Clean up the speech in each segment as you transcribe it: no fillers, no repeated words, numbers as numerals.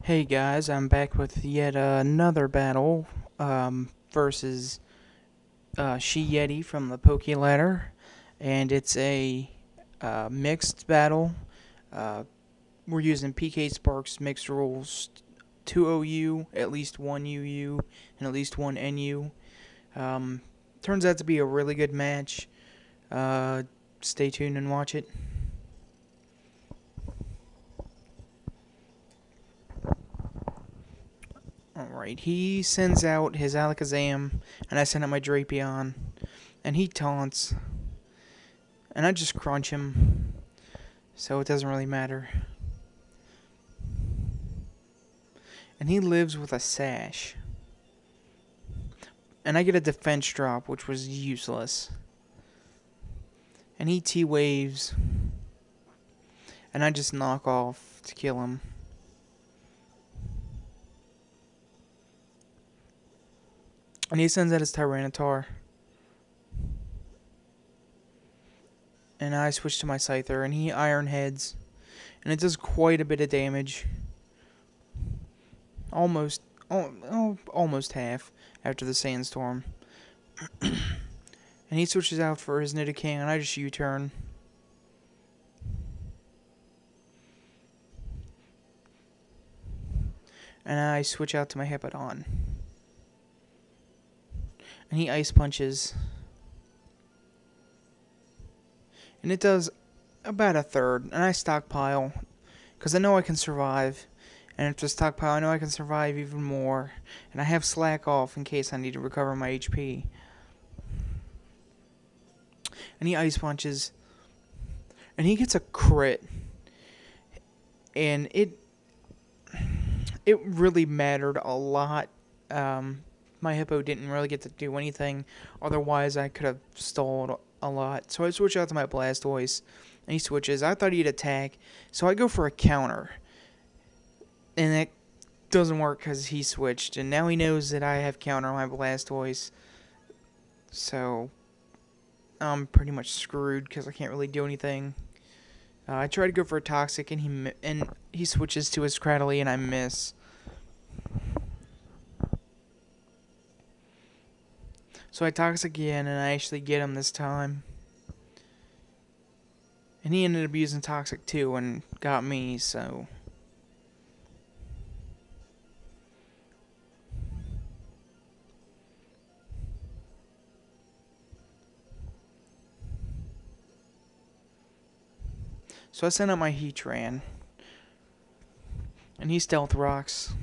Hey guys, I'm back with yet another battle versus SheYeti from the Pokeladder, and it's a mixed battle. Uh, we're using PKSparkxx mixed rules, 2 OU, at least 1 UU, and at least 1 NU. Um, Turns out to be a really good match. Stay tuned and watch it. Alright, he sends out his Alakazam, and I send out my Drapion, and he taunts, and I just crunch him, so it doesn't really matter. And he lives with a Sash, and I get a defense drop, which was useless. And he T-waves, and I just knock off to kill him. And he sends out his Tyranitar. And I switch to my Scyther, and he Iron Heads. And it does quite a bit of damage. Almost half after the Sandstorm. And he switches out for his Nidoking, and I just U-turn. And I switch out to my Hippowdon. And he Ice Punches. And it does about a third. And I stockpile, because I know I can survive. And after stockpile, I know I can survive even more. And I have Slack off in case I need to recover my HP. And he Ice Punches. And he gets a crit. And it really mattered a lot. My Hippo didn't really get to do anything. Otherwise, I could have stalled a lot. So I switch out to my Blastoise. And he switches. I thought he'd attack. So I go for a counter. And it doesn't work because he switched. And now he knows that I have counter on my Blastoise. So I'm pretty much screwed because I can't really do anything. I try to go for a Toxic, and he switches to his Cradily, and I miss. So I Toxic again, and I actually get him this time. And he ended up using Toxic too, and got me, so. So I sent out my Heatran. And he Stealth Rocks.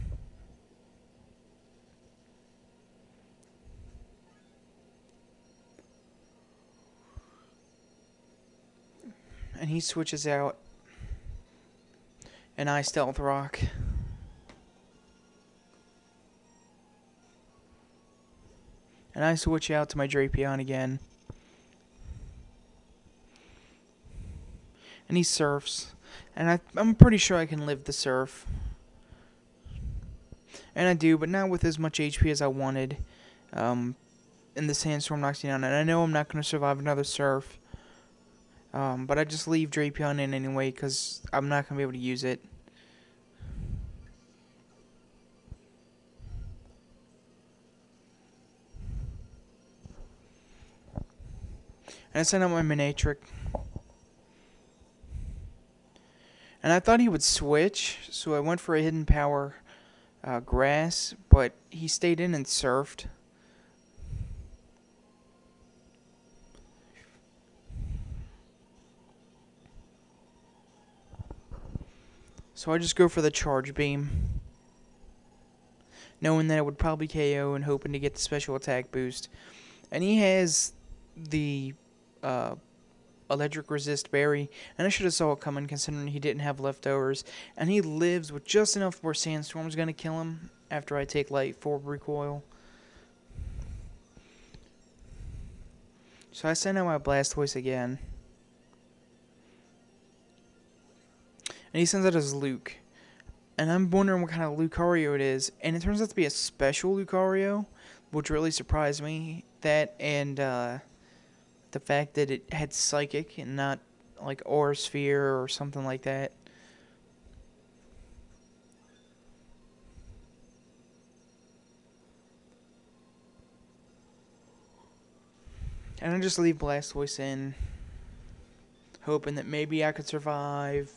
And he switches out. And I Stealth Rock. And I switch out to my Drapion again. And he surfs. And I'm pretty sure I can live the surf. And I do, but not with as much HP as I wanted. And the Sandstorm knocks me down. And I know I'm not going to survive another surf. But I just leave Drapion in anyway, because I'm not going to be able to use it. And I sent out my Miniatric. And I thought he would switch, so I went for a Hidden Power Grass, but he stayed in and surfed. So I just go for the Charge Beam, knowing that it would probably KO and hoping to get the special attack boost. And he has the Electric Resist Berry, and I should have saw it coming considering he didn't have leftovers. And he lives with just enough where Sandstorm's going to kill him after I take Light Forward Recoil. So I send out my Blastoise again. And he sends out his Luke. And I'm wondering what kind of Lucario it is. And it turns out to be a special Lucario, which really surprised me. That and the fact that it had Psychic and not like Aura Sphere or something like that. And I just leave Blastoise in, hoping that maybe I could survive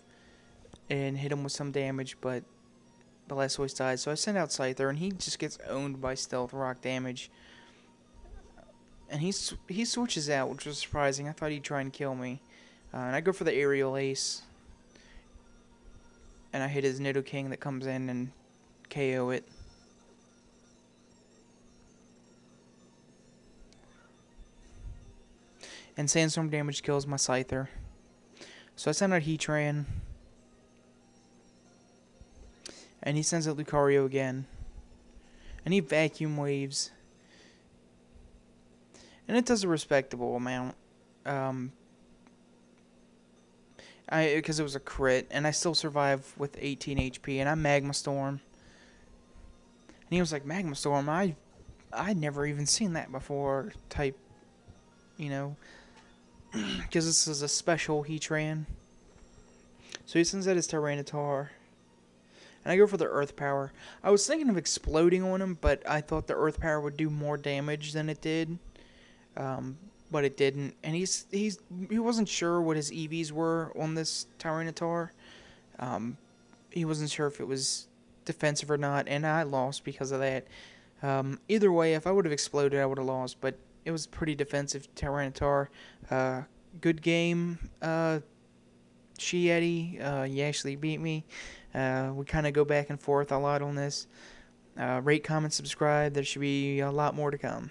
and hit him with some damage, but Blastoise dies. So I send out Scyther, and he just gets owned by Stealth Rock damage. And he switches out, which was surprising. I thought he'd try and kill me. And I go for the Aerial Ace. And I hit his Nidoking that comes in and KO it. And Sandstorm damage kills my Scyther. So I send out Heatran. And he sends out Lucario again. And he Vacuum Waves. And it does a respectable amount. Because it was a crit. And I still survive with 18 HP. And I Magma Storm. And he was like, Magma Storm? I'd never even seen that before. Type, you know. Because this is a special Heatran. So he sends out his Tyranitar. And I go for the Earth Power. I was thinking of exploding on him, but I thought the Earth Power would do more damage than it did. But it didn't. And he wasn't sure what his EVs were on this Tyranitar. He wasn't sure if it was defensive or not, and I lost because of that. Either way, if I would have exploded, I would have lost, but it was pretty defensive Tyranitar. Good game. SheYeti, you actually beat me. We kind of go back and forth a lot on this. Rate, comment, subscribe. There should be a lot more to come.